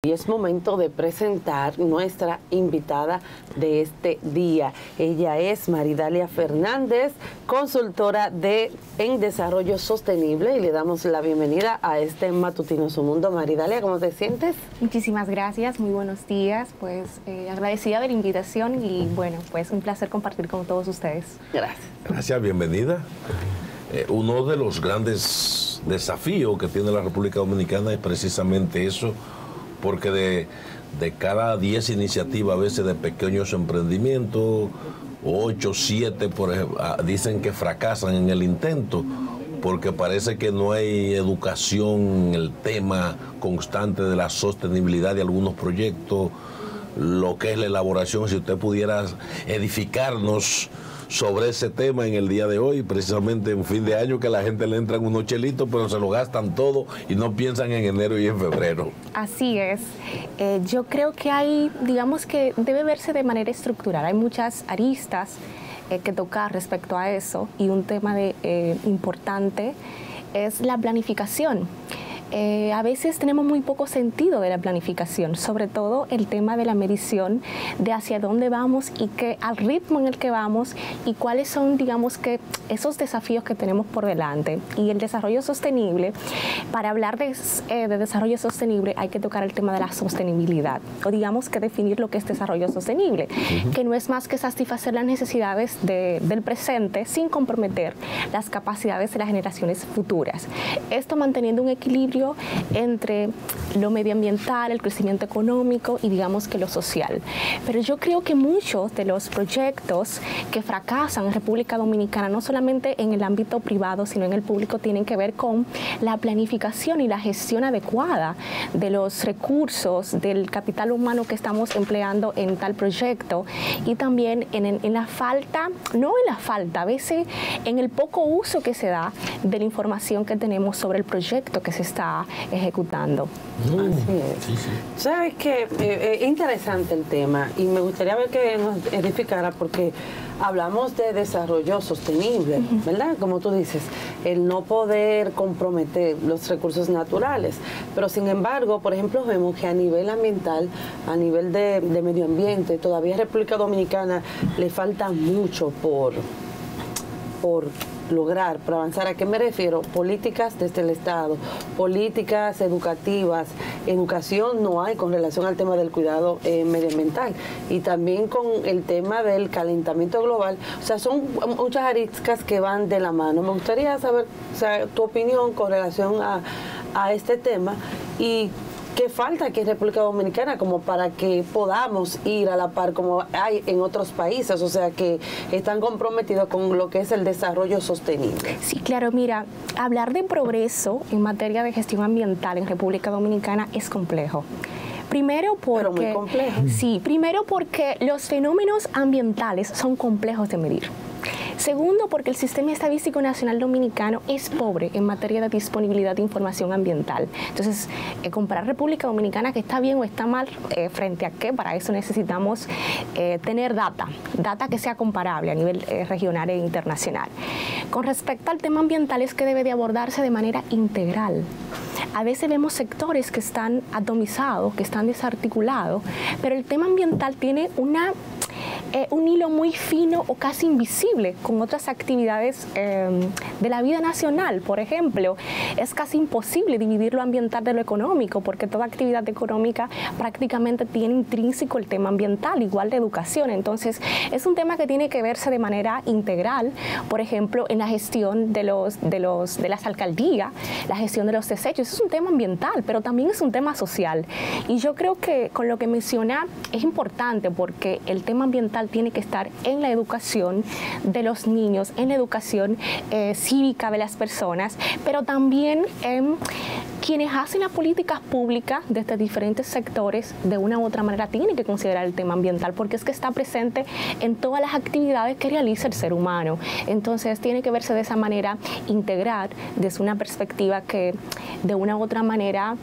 Y es momento de presentar nuestra invitada de este día. Ella es Maridalia Fernández, consultora en desarrollo sostenible, y le damos la bienvenida a este matutino Su Mundo. Maridalia, ¿cómo te sientes? Muchísimas gracias, muy buenos días, pues agradecida de la invitación y bueno, pues un placer compartir con todos ustedes. Gracias. Gracias, bienvenida. Uno de los grandes desafíos que tiene la República Dominicana es precisamente eso, porque de cada 10 iniciativas, a veces de pequeños emprendimientos, 8, 7, por ejemplo, dicen que fracasan en el intento, porque parece que no hay educación en el tema constante de la sostenibilidad de algunos proyectos, lo que es la elaboración. Si usted pudiera edificarnos sobre ese tema en el día de hoy, precisamente en fin de año, que la gente le entran unos chelitos, pero se lo gastan todo y no piensan en enero y en febrero. Así es. Yo creo que digamos que debe verse de manera estructural. Hay muchas aristas que tocar respecto a eso, y un tema importante es la planificación. A veces tenemos muy poco sentido de la planificación, sobre todo el tema de la medición de hacia dónde vamos y al ritmo en el que vamos y cuáles son, digamos, que esos desafíos que tenemos por delante. Y el desarrollo sostenible, para hablar de desarrollo sostenible hay que tocar el tema de la sostenibilidad, o digamos que definir lo que es desarrollo sostenible, que no es más que satisfacer las necesidades del presente sin comprometer las capacidades de las generaciones futuras. Esto manteniendo un equilibrio entre lo medioambiental, el crecimiento económico y digamos que lo social. Pero yo creo que muchos de los proyectos que fracasan en República Dominicana, no solamente en el ámbito privado, sino en el público, tienen que ver con la planificación y la gestión adecuada de los recursos, del capital humano que estamos empleando en tal proyecto, y también en la falta, a veces en el poco uso que se da de la información que tenemos sobre el proyecto que se está ejecutando. Así es. Sí, sí. Sabes que es interesante el tema, y me gustaría ver que nos edificara, porque hablamos de desarrollo sostenible, ¿verdad? Como tú dices, el no poder comprometer los recursos naturales, pero sin embargo, por ejemplo, vemos que a nivel ambiental, a nivel de medio ambiente, todavía a República Dominicana le falta mucho por lograr, por avanzar. ¿A qué me refiero? Políticas desde el Estado, políticas educativas, educación no hay con relación al tema del cuidado medioambiental, y también con el tema del calentamiento global. O sea, son muchas aristas que van de la mano. Me gustaría saber, o sea, tu opinión con relación a este tema, y ¿qué falta aquí en República Dominicana como para que podamos ir a la par como hay en otros países, o sea, que están comprometidos con lo que es el desarrollo sostenible? Sí, claro, mira, hablar de progreso en materia de gestión ambiental en República Dominicana es complejo. Primero porque, pero muy complejo. Sí, primero porque los fenómenos ambientales son complejos de medir. Segundo, porque el Sistema Estadístico Nacional Dominicano es pobre en materia de disponibilidad de información ambiental. Entonces, comparar República Dominicana que está bien o está mal, frente a qué, para eso necesitamos tener data que sea comparable a nivel regional e internacional. Con respecto al tema ambiental, es que debe de abordarse de manera integral. A veces vemos sectores que están atomizados, que están desarticulados, pero el tema ambiental tiene un hilo muy fino o casi invisible con otras actividades de la vida nacional. Por ejemplo, es casi imposible dividir lo ambiental de lo económico, porque toda actividad económica prácticamente tiene intrínseco el tema ambiental, igual de educación. Entonces, es un tema que tiene que verse de manera integral, por ejemplo, en la gestión de las alcaldías, la gestión de los desechos. Es un tema ambiental, pero también es un tema social. Y yo creo que con lo que menciona es importante, porque el tema ambiental tiene que estar en la educación de los niños, en la educación cívica de las personas, pero también en quienes hacen las políticas públicas desde diferentes sectores, de una u otra manera tienen que considerar el tema ambiental, porque es que está presente en todas las actividades que realiza el ser humano. Entonces tiene que verse de esa manera integral, desde una perspectiva que de una u otra manera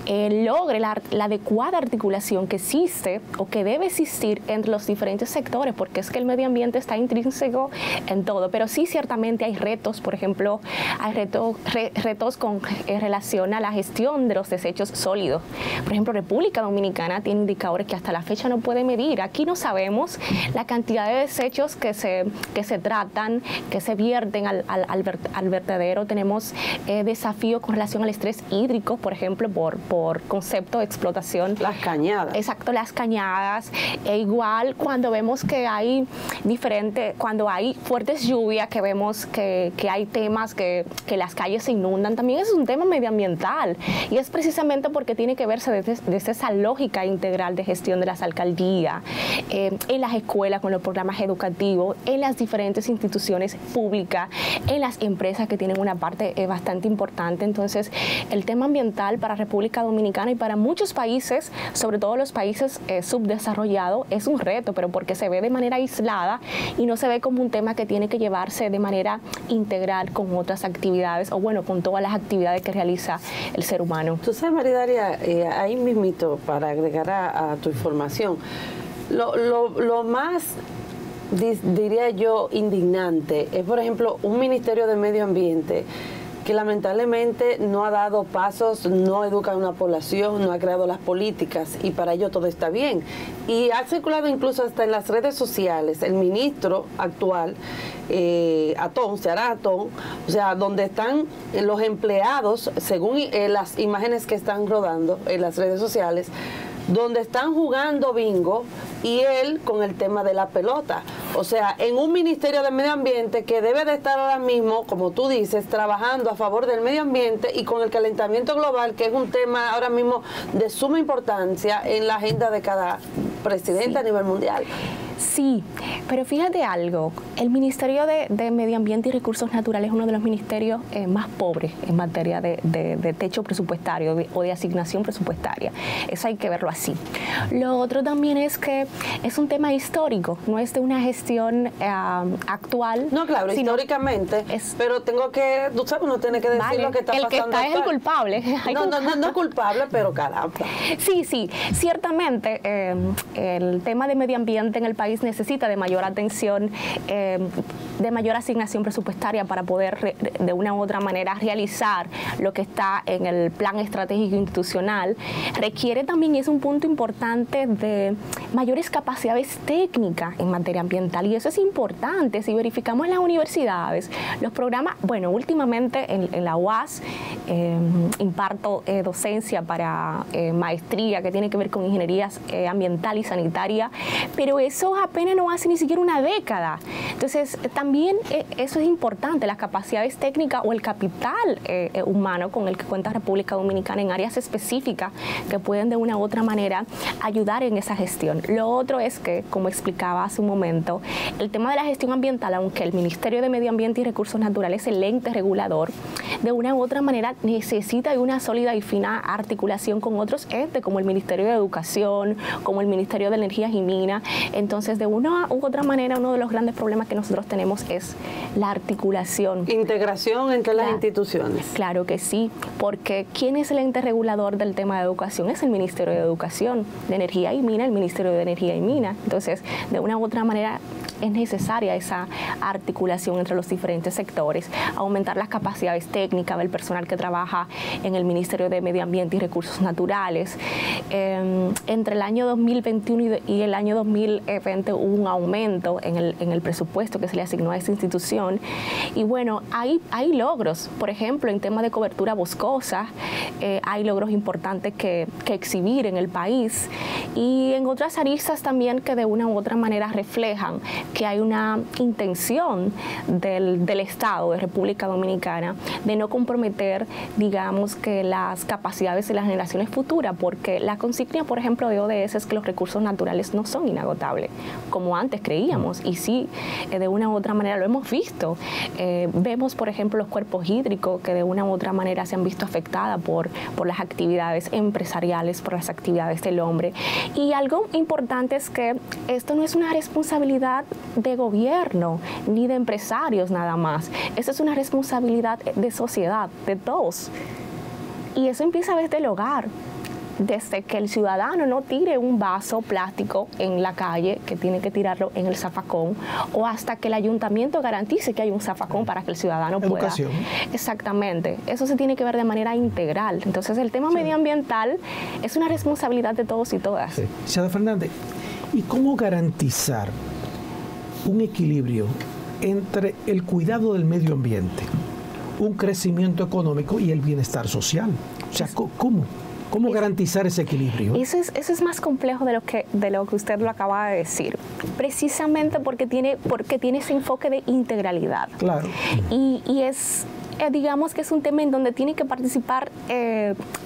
logre la adecuada articulación que existe o que debe existir entre los diferentes sectores, porque es que el medio ambiente está intrínseco en todo, pero sí ciertamente hay retos, por ejemplo, hay retos con relación a la gestión de los desechos sólidos. Por ejemplo, República Dominicana tiene indicadores que hasta la fecha no puede medir. Aquí no sabemos la cantidad de desechos que se tratan, que se vierten al vertedero. Tenemos desafíos con relación al estrés hídrico, por ejemplo, por concepto de explotación. Las cañadas. Exacto, las cañadas. E igual cuando vemos que hay cuando hay fuertes lluvias, que vemos que hay temas que las calles se inundan, también es un tema medioambiental. Y es precisamente porque tiene que verse desde esa lógica integral de gestión de las alcaldías, en las escuelas con los programas educativos, en las diferentes instituciones públicas, en las empresas que tienen una parte bastante importante. Entonces, el tema ambiental para República Dominicana y para muchos países, sobre todo los países subdesarrollados, es un reto, pero porque se ve de manera aislada y no se ve como un tema que tiene que llevarse de manera integral con otras actividades o bueno, con todas las actividades que realiza el ser humano. Tú sabes, Maridalia, ahí mismito, para agregar a tu información, lo más, diría yo, indignante es, por ejemplo, un Ministerio de Medio Ambiente que lamentablemente no ha dado pasos, no educa a una población, no ha creado las políticas, y para ello todo está bien. Y ha circulado incluso hasta en las redes sociales el ministro actual, Seara Atón, o sea, donde están los empleados, según las imágenes que están rodando en las redes sociales, donde están jugando bingo y él con el tema de la pelota. O sea, en un Ministerio de Medio Ambiente que debe de estar ahora mismo, como tú dices, trabajando a favor del medio ambiente y con el calentamiento global, que es un tema ahora mismo de suma importancia en la agenda de cada presidente a nivel mundial. Sí, pero fíjate algo, el Ministerio de Medio Ambiente y Recursos Naturales es uno de los ministerios más pobres en materia de techo presupuestario o de asignación presupuestaria. Eso hay que verlo así. Lo otro también es que es un tema histórico, no es de una gestión actual. No, claro, históricamente, pero tengo que, tú sabes, uno tiene que decir lo que está pasando. El que está es el culpable. No culpable, pero caramba. Sí, ciertamente el tema de medio ambiente en el país necesita de mayor atención, de mayor asignación presupuestaria para poder de una u otra manera realizar lo que está en el plan estratégico institucional. Requiere también, y es un punto importante, de mayores capacidades técnicas en materia ambiental, y eso es importante. Si verificamos en las universidades, los programas, bueno, últimamente en la UAS imparto docencia para maestría que tiene que ver con ingenierías ambiental y sanitaria, pero eso apenas no hace ni siquiera una década. Entonces, también eso es importante, las capacidades técnicas o el capital humano con el que cuenta República Dominicana en áreas específicas que pueden de una u otra manera ayudar en esa gestión. Lo otro es que, como explicaba hace un momento, el tema de la gestión ambiental, aunque el Ministerio de Medio Ambiente y Recursos Naturales es el ente regulador, de una u otra manera necesita de una sólida y fina articulación con otros entes, como el Ministerio de Educación, como el Ministerio de Energías y Minas. Entonces, de una u otra manera, uno de los grandes problemas que nosotros tenemos es la articulación. Integración entre las instituciones. Claro que sí, porque ¿quién es el ente regulador del tema de educación? Es el Ministerio de Educación, de Energía y Minas, el Ministerio de Energía y Minas. Entonces, de una u otra manera, es necesaria esa articulación entre los diferentes sectores, aumentar las capacidades técnicas del personal que trabaja en el Ministerio de Medio Ambiente y Recursos Naturales. Entre el año 2021 y el año 2020 hubo un aumento en el presupuesto que se le asignó a esta institución, y bueno, hay logros, por ejemplo, en temas de cobertura boscosa, hay logros importantes que exhibir en el país, y en otras aristas también que de una u otra manera reflejan que hay una intención del Estado de República Dominicana de no comprometer, digamos, que las capacidades de las generaciones futuras, porque la consigna, por ejemplo, de ODS es que los recursos naturales no son inagotables, como antes creíamos, y sí, de una u otra manera lo hemos visto. Vemos, por ejemplo, los cuerpos hídricos que de una u otra manera se han visto afectadas por las actividades empresariales, por las actividades del hombre. Y algo importante es que esto no es una responsabilidad de gobierno ni de empresarios nada más. Esto es una responsabilidad de sociedad, de todos. Y eso empieza desde el hogar. desde que el ciudadano no tire un vaso plástico en la calle, que tiene que tirarlo en el zafacón, o hasta que el ayuntamiento garantice que hay un zafacón para que el ciudadano pueda. Educación. Exactamente. Eso se tiene que ver de manera integral. Entonces, el tema medioambiental es una responsabilidad de todos y todas. Sí. Senador Fernández, ¿y cómo garantizar un equilibrio entre el cuidado del medio ambiente, un crecimiento económico y el bienestar social? O sea, ¿cómo garantizar ese equilibrio? Eso es más complejo de lo que usted lo acaba de decir, precisamente porque tiene ese enfoque de integralidad. Claro. Y es, digamos que es un tema en donde tienen que participar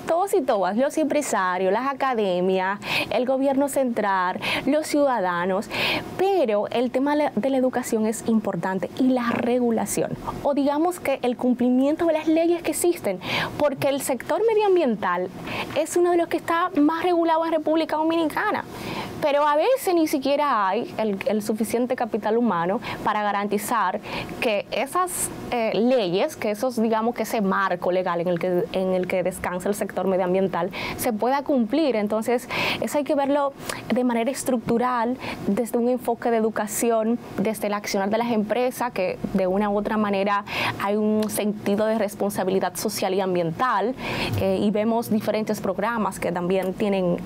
todos y todas, los empresarios, las academias, el gobierno central, los ciudadanos, pero el tema de la educación es importante y la regulación, o digamos que el cumplimiento de las leyes que existen, porque el sector medioambiental es uno de los que está más regulado en República Dominicana, pero a veces ni siquiera hay el suficiente capital humano para garantizar que esas leyes, que esos, digamos, que ese marco legal en el que descansa el sector medioambiental se pueda cumplir. Entonces, eso hay que verlo de manera estructural, desde un enfoque de educación, desde el accionar de las empresas, que de una u otra manera hay un sentido de responsabilidad social y ambiental, y vemos diferentes programas que también tienen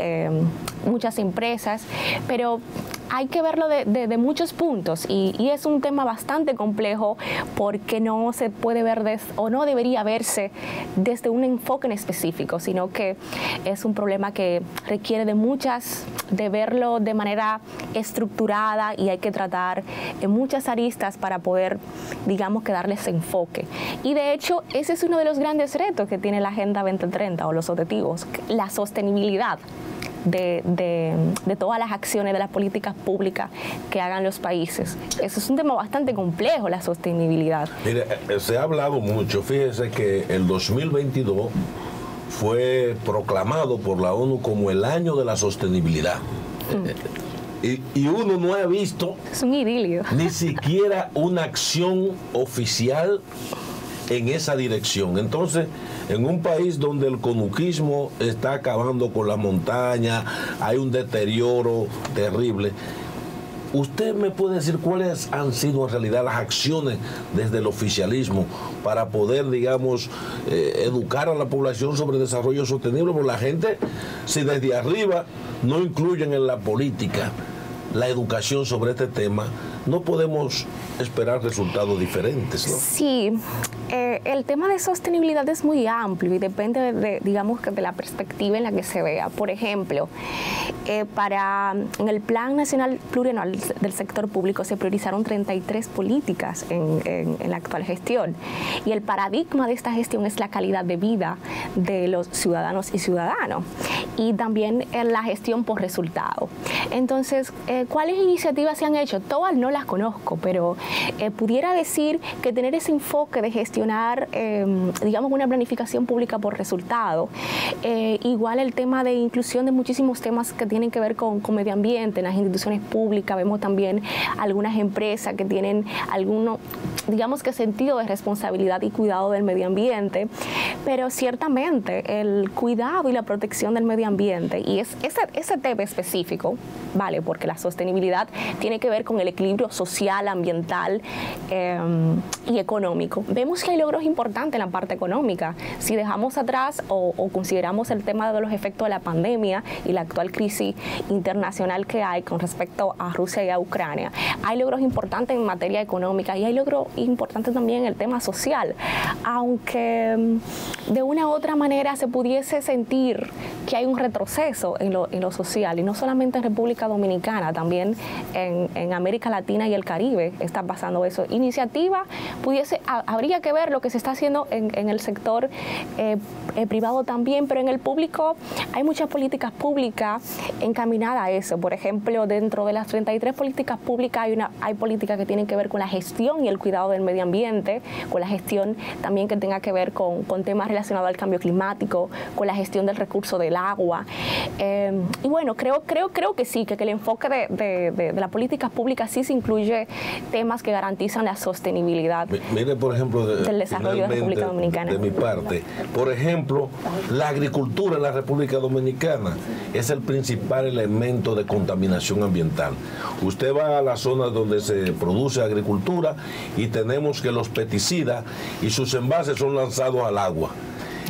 muchas empresas, pero hay que verlo de muchos puntos y es un tema bastante complejo porque no se puede ver o no debería verse desde un enfoque en específico, sino que es un problema que requiere de verlo de manera estructurada y hay que tratar en muchas aristas para poder, digamos, que darle ese enfoque. Y de hecho, ese es uno de los grandes retos que tiene la Agenda 2030 o los objetivos, la sostenibilidad de todas las acciones, de las políticas públicas que hagan los países. Eso es un tema bastante complejo, la sostenibilidad. Mire, se ha hablado mucho, fíjese que el 2022 fue proclamado por la ONU como el año de la sostenibilidad. Y uno no ha visto es un idilio, ni siquiera una acción oficial en esa dirección. Entonces, en un país donde el conuquismo está acabando con la montaña, hay un deterioro terrible, ¿usted me puede decir cuáles han sido en realidad las acciones desde el oficialismo para poder, digamos, educar a la población sobre desarrollo sostenible? Porque la gente, si desde arriba no incluyen en la política la educación sobre este tema, no podemos esperar resultados diferentes, ¿no? Sí, el tema de sostenibilidad es muy amplio y depende digamos, de la perspectiva en la que se vea. Por ejemplo, en el Plan Nacional Plurianual del Sector Público se priorizaron 33 políticas en la actual gestión y el paradigma de esta gestión es la calidad de vida de los ciudadanos y ciudadanas y también la gestión por resultado. Entonces, ¿cuáles iniciativas se han hecho? Todas no las conozco, pero pudiera decir que tener ese enfoque de gestionar, digamos, una planificación pública por resultado. Igual el tema de inclusión de muchísimos temas que tienen que ver con medio ambiente en las instituciones públicas. Vemos también algunas empresas que tienen digamos que sentido de responsabilidad y cuidado del medio ambiente, pero ciertamente el cuidado y la protección del medio ambiente, y ese tema específico, vale, porque la sostenibilidad tiene que ver con el equilibrio social, ambiental y económico. Vemos que hay logros importantes en la parte económica. Si dejamos atrás o consideramos el tema de los efectos de la pandemia y la actual crisis internacional que hay con respecto a Rusia y a Ucrania, hay logros importantes en materia económica y hay logros importantes también en el tema social, aunque de una u otra manera se pudiese sentir que hay un retroceso en lo social, y no solamente en República Dominicana, también en América Latina y el Caribe está pasando eso. Iniciativa habría que ver lo que se está haciendo en el sector privado también, pero en el público hay muchas políticas públicas encaminadas a eso. Por ejemplo, dentro de las 33 políticas públicas hay políticas que tienen que ver con la gestión y el cuidado del medio ambiente, con la gestión también que tenga que ver con temas relacionados al cambio climático, con la gestión del recurso del agua. Y bueno, creo que sí, que el enfoque de las políticas públicas sí se incluye temas que garantizan la sostenibilidad. Mire, por ejemplo, del desarrollo de la República Dominicana. De mi parte, por ejemplo, ejemplo, la agricultura en la República Dominicana es el principal elemento de contaminación ambiental. Usted va a las zonas donde se produce agricultura y tenemos que los pesticidas y sus envases son lanzados al agua.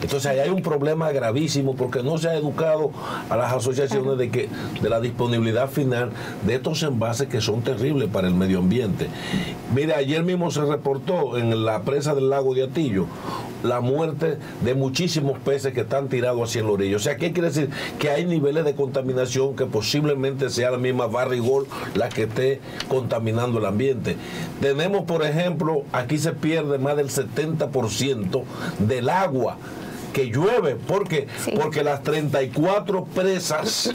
Entonces ahí hay un problema gravísimo porque no se ha educado a las asociaciones de la disponibilidad final de estos envases que son terribles para el medio ambiente. Mire, ayer mismo se reportó en la presa del lago de Atillo la muerte de muchísimos peces que están tirados hacia el orillo. O sea, ¿qué quiere decir? Que hay niveles de contaminación que posiblemente sea la misma Barrigol la que esté contaminando el ambiente. Tenemos, por ejemplo, aquí se pierde más del 70% del agua que llueve. ¿Por qué? Sí. Porque las 34 presas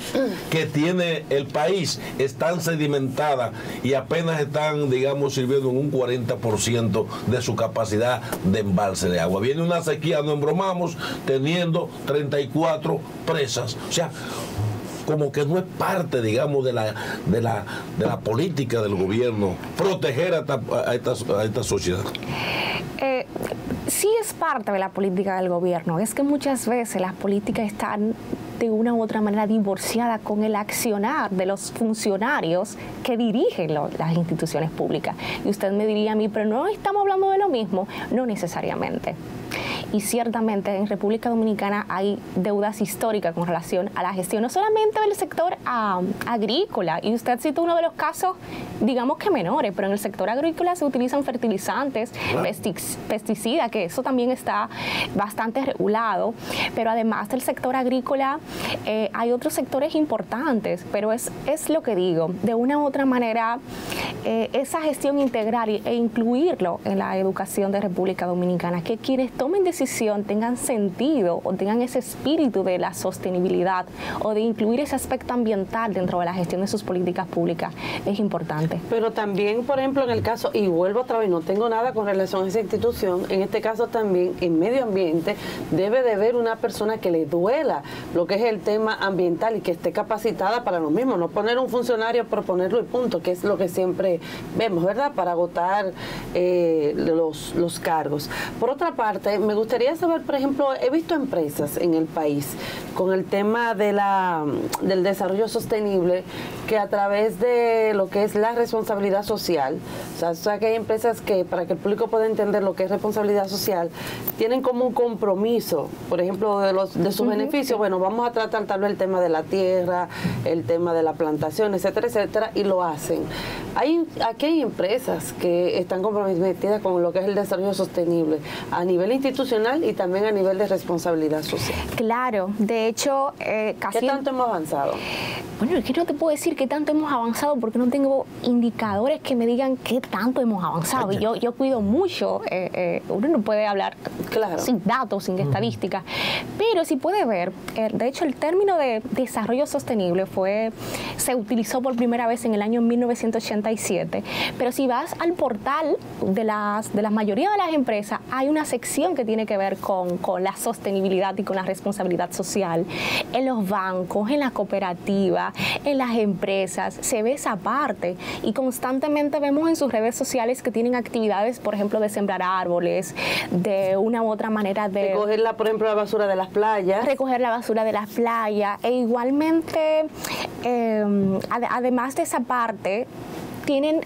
que tiene el país están sedimentadas y apenas están, digamos, sirviendo en un 40% de su capacidad de embalse de agua. Viene una sequía, no embromamos, teniendo 34 presas. O sea, como que no es parte, digamos, de la política del gobierno proteger a esta sociedad. Sí es parte de la política del gobierno. Es que muchas veces las políticas están de una u otra manera divorciadas con el accionar de los funcionarios que dirigen las instituciones públicas. Y usted me diría a mí, pero no estamos hablando de lo mismo. No necesariamente. Y ciertamente en República Dominicana hay deudas históricas con relación a la gestión, no solamente del sector agrícola, y usted citó uno de los casos, digamos que menores, pero en el sector agrícola se utilizan fertilizantes, pesticidas, que eso también está bastante regulado, pero además del sector agrícola hay otros sectores importantes, pero es lo que digo, de una u otra manera esa gestión integral e incluirlo en la educación de República Dominicana, que quienes tomen decisión tengan sentido o tengan ese espíritu de la sostenibilidad o de incluir ese aspecto ambiental dentro de la gestión de sus políticas públicas es importante. Pero también, por ejemplo, en el caso, y vuelvo otra vez, no tengo nada con relación a esa institución, en este caso también en medio ambiente debe de haber una persona que le duela lo que es el tema ambiental y que esté capacitada para lo mismo, no poner un funcionario por ponerlo y punto, que es lo que siempre vemos, ¿verdad? Para agotar los cargos. Por otra parte, me gustaría saber, por ejemplo, he visto empresas en el país con el tema del desarrollo sostenible que a través de lo que es la responsabilidad social, o sea que hay empresas que, para que el público pueda entender lo que es responsabilidad social, tienen como un compromiso, por ejemplo, de sus beneficios. Bueno, vamos a tratar tal vez el tema de la tierra, el tema de la plantación, etcétera, etcétera, y lo hacen. Aquí hay empresas que están comprometidas con lo que es el desarrollo sostenible a nivel institucional y también a nivel de responsabilidad social. Claro, de hecho, casi... ¿Qué tanto hemos avanzado? Bueno, es que no te puedo decir qué tanto hemos avanzado porque no tengo indicadores que me digan qué tanto hemos avanzado. Yo cuido mucho, uno no puede hablar sin datos, sin estadísticas, pero sí puede ver, de hecho el término de desarrollo sostenible se utilizó por primera vez en el año 1987, pero si vas al portal de la mayoría de las empresas, hay una sección que tiene que ver con la sostenibilidad y con la responsabilidad social. En los bancos, en las cooperativas, en las empresas, se ve esa parte y constantemente vemos en sus redes sociales que tienen actividades, por ejemplo, de sembrar árboles, de una u otra manera de... Recoger, por ejemplo, la basura de las playas. Recoger la basura de las playas e igualmente, además de esa parte, tienen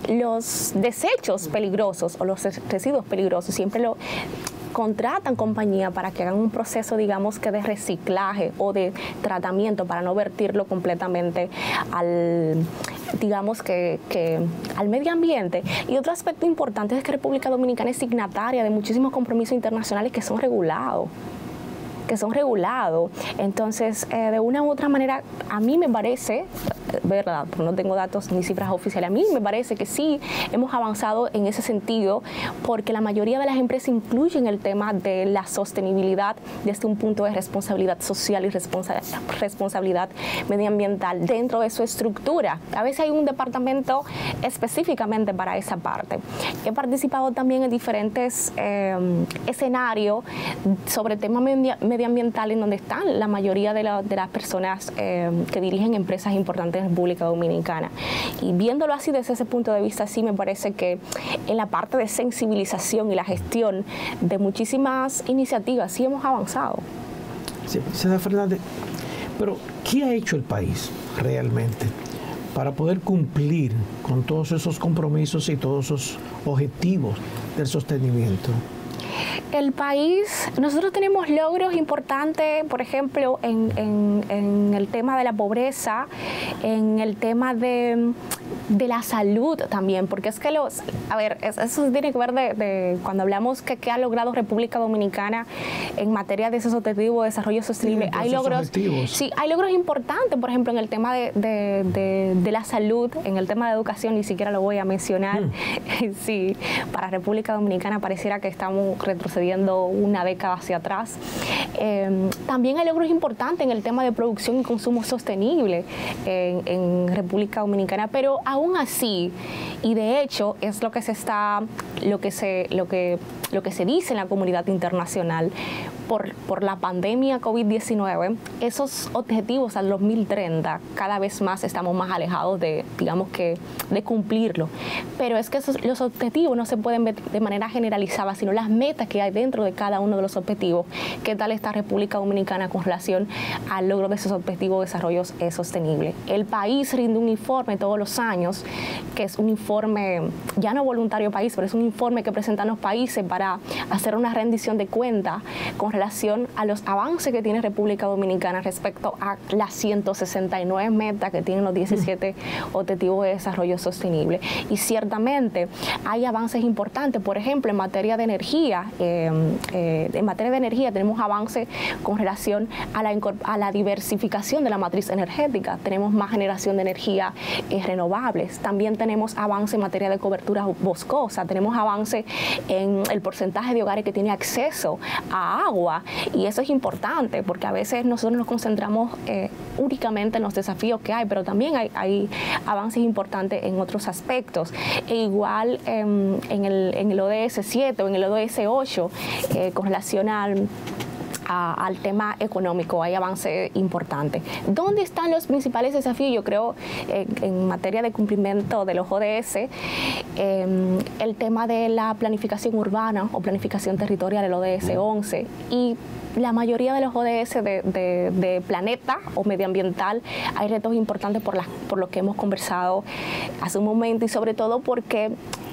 los desechos peligrosos o los residuos peligrosos, siempre lo contratan compañía para que hagan un proceso, digamos, que de reciclaje o de tratamiento para no vertirlo completamente al medio ambiente. Y otro aspecto importante es que República Dominicana es signataria de muchísimos compromisos internacionales que son regulados. Entonces, de una u otra manera, a mí me parece, verdad, no tengo datos ni cifras oficiales, a mí me parece que sí hemos avanzado en ese sentido, porque la mayoría de las empresas incluyen el tema de la sostenibilidad desde un punto de responsabilidad social y responsabilidad medioambiental dentro de su estructura. A veces hay un departamento específicamente para esa parte. He participado también en diferentes escenarios sobre temas medioambientales en donde están la mayoría de las personas que dirigen empresas importantes en República Dominicana. Y viéndolo así desde ese punto de vista, sí me parece que en la parte de sensibilización y la gestión de muchísimas iniciativas sí hemos avanzado. Sí, César Fernández, pero ¿qué ha hecho el país realmente para poder cumplir con todos esos compromisos y todos esos objetivos del sostenimiento? El país, nosotros tenemos logros importantes, por ejemplo, en el tema de la pobreza, en el tema de la salud también, porque es que eso tiene que ver de cuando hablamos que ha logrado República Dominicana en materia de esos objetivos de desarrollo sostenible. Hay logros, sí, hay logros importantes, por ejemplo, en el tema de la salud, en el tema de educación, ni siquiera lo voy a mencionar. Sí, para República Dominicana pareciera que estamos retrocediendo una década hacia atrás. También hay logros importantes en el tema de producción y consumo sostenible en República Dominicana, pero aún así, y de hecho es lo que se dice en la comunidad internacional, por la pandemia COVID-19, esos objetivos al 2030 cada vez más estamos más alejados de cumplirlo. Pero es que los objetivos no se pueden ver de manera generalizada, sino las metas que hay dentro de cada uno de los objetivos. ¿Qué tal está República Dominicana con relación al logro de esos objetivos de desarrollo sostenible? El país rinde un informe todos los años, que es un informe, ya no voluntario país, pero es un informe que presentan los países para hacer una rendición de cuentas con relación a los avances que tiene República Dominicana respecto a las 169 metas que tienen los 17 objetivos de desarrollo sostenible. Y ciertamente hay avances importantes, por ejemplo, en materia de energía. En materia de energía tenemos avances con relación a la diversificación de la matriz energética. Tenemos más generación de energía renovables. También tenemos avances en materia de cobertura boscosa. Tenemos avances en el porcentaje de hogares que tiene acceso a agua. Y eso es importante porque a veces nosotros nos concentramos únicamente en los desafíos que hay, pero también hay avances importantes en otros aspectos. E igual en el ODS 7 o en el ODS 8 con relación al tema económico hay avance importante. ¿Dónde están los principales desafíos? Yo creo en materia de cumplimiento de los ODS, el tema de la planificación urbana o planificación territorial, el ODS 11, y la mayoría de los ODS de planeta o medioambiental hay retos importantes por los que hemos conversado hace un momento, y sobre todo porque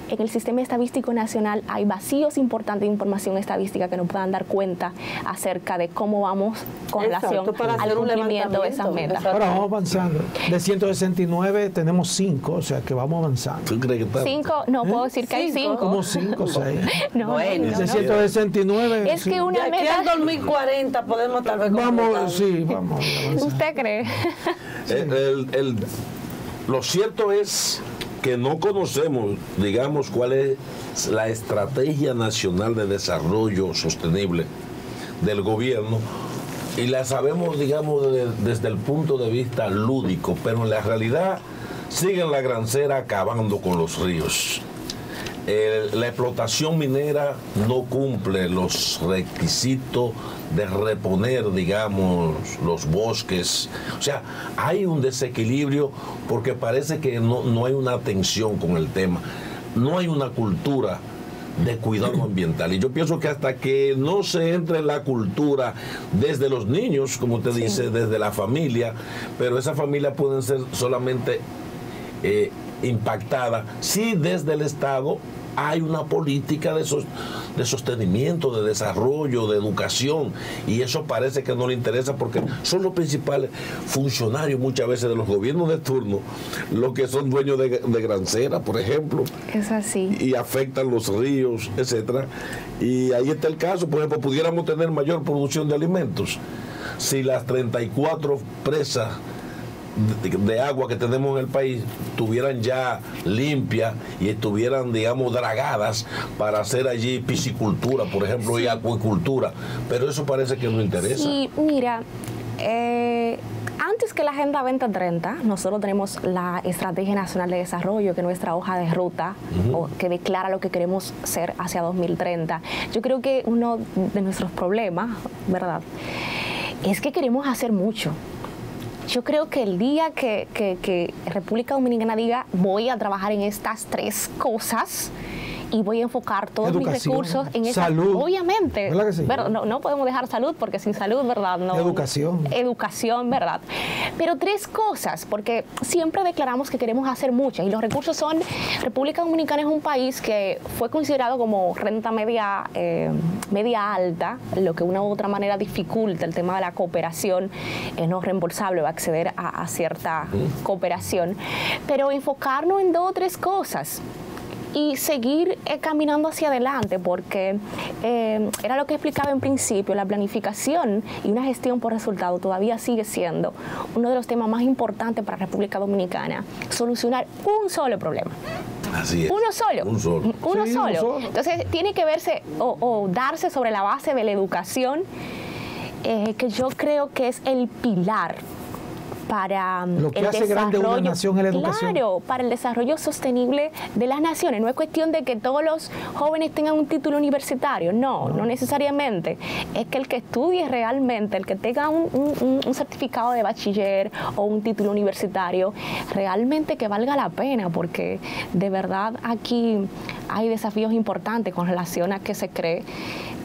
en el sistema estadístico nacional hay vacíos importantes de información estadística que nos puedan dar cuenta acerca de cómo vamos con relación al cumplimiento de esas metas. Ahora vamos avanzando. De 169 tenemos 5, o sea que vamos avanzando. ¿Tú crees que está? 5, no puedo decir que hay 5. Como 5 o 6. No, de 169. Es que una de aquí meta. al 2040 podemos tal vez vamos, sí, vamos. ¿Usted cree? Lo cierto es que no conocemos, digamos, cuál es la estrategia nacional de desarrollo sostenible del gobierno, y la sabemos, digamos, desde el punto de vista lúdico, pero en la realidad siguen la grancera acabando con los ríos. La explotación minera no cumple los requisitos de reponer, digamos, los bosques. O sea, hay un desequilibrio porque parece que no hay una atención con el tema. No hay una cultura de cuidado ambiental. Y yo pienso que hasta que no se entre en la cultura desde los niños, como usted dice, desde la familia, pero esas familias pueden ser solamente impactadas si desde el Estado hay una política de sostenimiento, de desarrollo, de educación, y eso parece que no le interesa porque son los principales funcionarios muchas veces de los gobiernos de turno los que son dueños de grancera, por ejemplo. Es así. Y afectan los ríos, etcétera. Y ahí está el caso, por ejemplo, pudiéramos tener mayor producción de alimentos si las 34 presas de agua que tenemos en el país estuvieran ya limpias y estuvieran, digamos, dragadas para hacer allí piscicultura, por ejemplo, y acuicultura, pero eso parece que no interesa. Sí, mira, antes que la Agenda 2030, nosotros tenemos la Estrategia Nacional de Desarrollo, que es nuestra hoja de ruta, o que declara lo que queremos ser hacia 2030. Yo creo que uno de nuestros problemas, ¿verdad?, es que queremos hacer mucho. Yo creo que el día que República Dominicana diga voy a trabajar en estas 3 cosas y voy a enfocar todos mis recursos en esa, salud, obviamente, ¿verdad que sí? Pero no podemos dejar salud, porque sin salud, ¿verdad? No, educación, ¿verdad? Pero 3 cosas, porque siempre declaramos que queremos hacer muchas, y los recursos son, República Dominicana es un país que fue considerado como renta media alta, lo que de una u otra manera dificulta el tema de la cooperación no reembolsable o acceder a cierta cooperación, pero enfocarnos en 2 o 3 cosas y seguir caminando hacia adelante, porque era lo que explicaba en principio, la planificación y una gestión por resultado todavía sigue siendo uno de los temas más importantes para República Dominicana, solucionar un solo problema. Así es. Uno solo. Uno solo. Entonces tiene que verse o darse sobre la base de la educación, que yo creo que es el pilar para lo que hace grande una nación es la educación. Claro, para el desarrollo sostenible de las naciones. No es cuestión de que todos los jóvenes tengan un título universitario, no necesariamente. Es que el que estudie realmente, el que tenga un certificado de bachiller o un título universitario, realmente que valga la pena, porque de verdad aquí hay desafíos importantes con relación a que se cree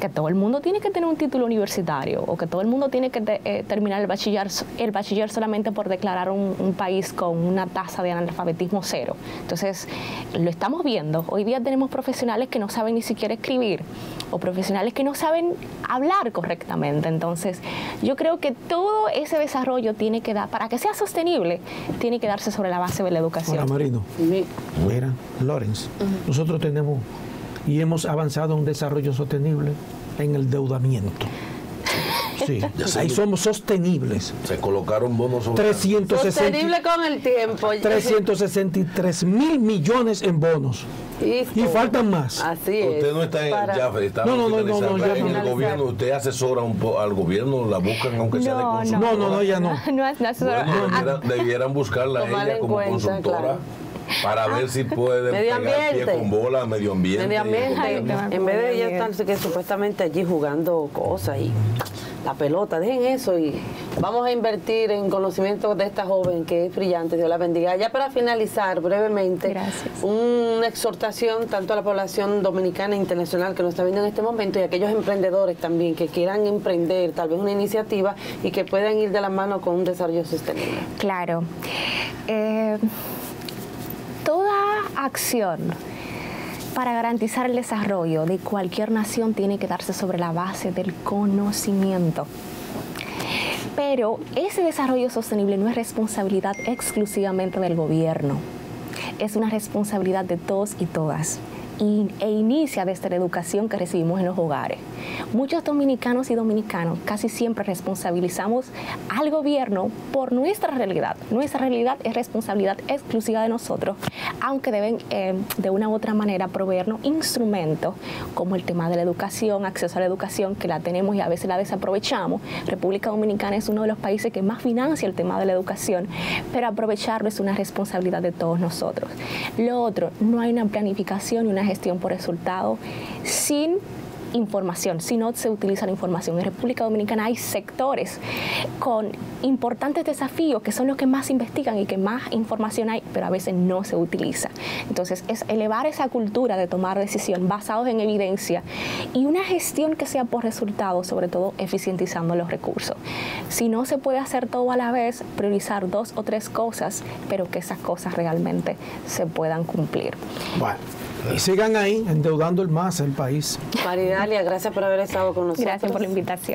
que todo el mundo tiene que tener un título universitario o que todo el mundo tiene que terminar el bachiller solamente por declarar un país con una tasa de analfabetismo 0. Entonces, lo estamos viendo. Hoy día tenemos profesionales que no saben ni siquiera escribir o profesionales que no saben hablar correctamente. Entonces, yo creo que todo ese desarrollo tiene que dar, para que sea sostenible, tiene que darse sobre la base de la educación. Ahora, Marino, mira, Lawrence, nosotros tenemos y hemos avanzado en un desarrollo sostenible en el endeudamiento. Sí, ahí somos sostenibles. Se colocaron bonos sobre sostenible con el tiempo. 363.000 millones en bonos. Y faltan más. Así es. Usted no está en Jafre, está en el gobierno. Usted asesora al gobierno, la buscan aunque sea de consultora. No, ya no. Bueno, debieran buscarla a ella como consultora. Claro. Para ver si puede pegar pie con bola, medio ambiente. En vez de ella estar que supuestamente allí jugando cosas y la pelota, dejen eso y vamos a invertir en conocimiento de esta joven que es brillante, Dios la bendiga. Ya para finalizar brevemente, una exhortación tanto a la población dominicana e internacional que nos está viendo en este momento y a aquellos emprendedores también que quieran emprender tal vez una iniciativa y que puedan ir de la mano con un desarrollo sostenible. Claro. Toda acción para garantizar el desarrollo de cualquier nación tiene que darse sobre la base del conocimiento. Pero ese desarrollo sostenible no es responsabilidad exclusivamente del gobierno, es una responsabilidad de todos y todas. E inicia desde la educación que recibimos en los hogares. Muchos dominicanos y dominicanos casi siempre responsabilizamos al gobierno por nuestra realidad. Nuestra realidad es responsabilidad exclusiva de nosotros, aunque deben de una u otra manera proveernos instrumentos como el tema de la educación, acceso a la educación, que la tenemos y a veces la desaprovechamos. República Dominicana es uno de los países que más financia el tema de la educación, pero aprovecharlo es una responsabilidad de todos nosotros. Lo otro, no hay una planificación y una gestión por resultado sin información, si no se utiliza la información. En República Dominicana hay sectores con importantes desafíos que son los que más investigan y que más información hay, pero a veces no se utiliza. Entonces, es elevar esa cultura de tomar decisión basados en evidencia y una gestión que sea por resultados, sobre todo eficientizando los recursos. Si no se puede hacer todo a la vez, priorizar 2 o 3 cosas, pero que esas cosas realmente se puedan cumplir. Bueno. Y sigan ahí endeudando más el país. Maridalia, gracias por haber estado con nosotros. Gracias por la invitación.